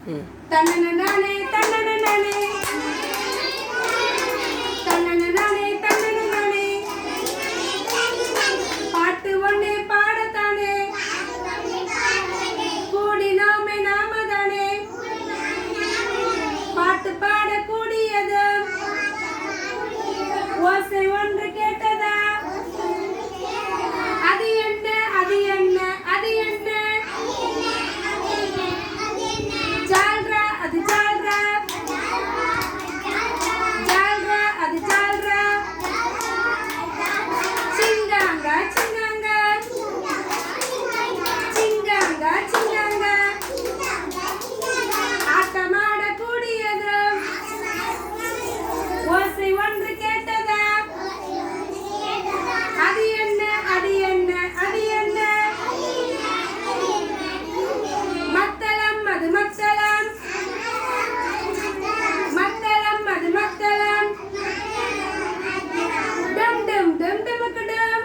தன்னன நானே தன்னன நானே தன்னன நானே தன்னன நானே பாட்டு ஒண்ணே பாடத்தானே கூடி நாம தானே பாட்டு பாட கூடியது ஓசை ஒன்று கேட்டதா அது என்ன அது என்ன அது என்ன ஜால்ரா அது ஜால்ரா ஜால்ரா அது ஜால்ரா சிங்காங்க சிங்காங்க சிங்காங்க சிங்காங்க ஆட்டமாட கூடியது ஓசை ஒன்று கேட்டதா அது என்ன அது என்ன அது என்ன மத்தளம் அது மத்தளம் மத்தளம் அது மத்தளம் டம் டம் டம் டமக்கடம்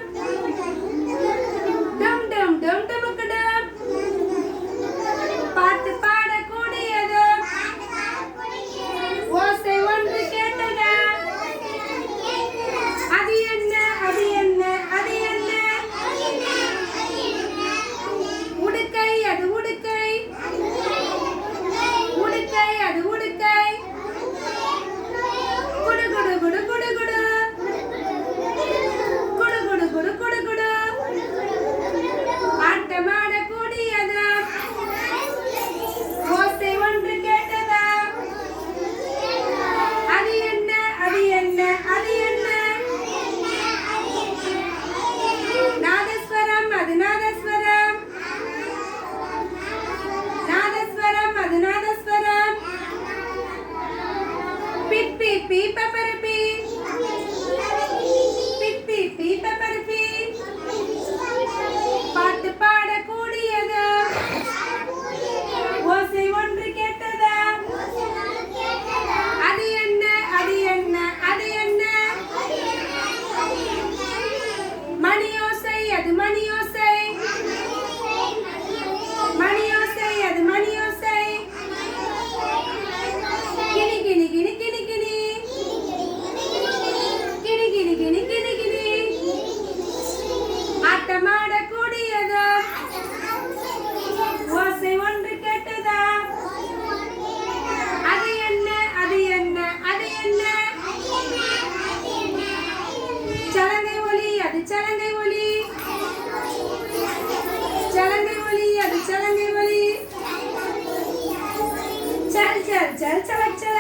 டம் டம் டம் டமக்கடம் பாட்டு பாட கூடியது ஓசை ஒன்று கேட்டதா அது என்ன அது என்ன அது என்ன உடுக்கை அது உடுக்கை உடுக்கை அது உடுக்கை குடு குடு குடு குடு குடு குடு குடு குடு குடு குடு ஆட்டமாட கூடியது ஓசை ஒன்று கேட்டதா அது என்ன அது என்ன அது என்ன நாதஸ்வரம் அது நாதஸ்வரம் நாதஸ்வரம் அது நாதஸ்வரம் பிப்பி பி பப்பரப்பி பிப்பி பி பப்பரப்பி பாட்டு பாட கூடியது ஓசை ஒன்று கேட்டதா அது என்ன அது என்ன அது என்ன மணியோசை அது மணியோசை மணியோசை அது மணியோசை கிணி கிணி கிணி கிணி கிணி கிணி கிணி கிணி கிணி கிணி ஆட்டமாட கூடியது ஓசை ஒன்று கேட்டதா அது என்ன அது என்ன அது என்ன சலங்கை ஒலி அது சலங்கை ஒலி சலங்கை ஒலி அது சலங்கை ஒலி சல் சல் சல் சலக் சல்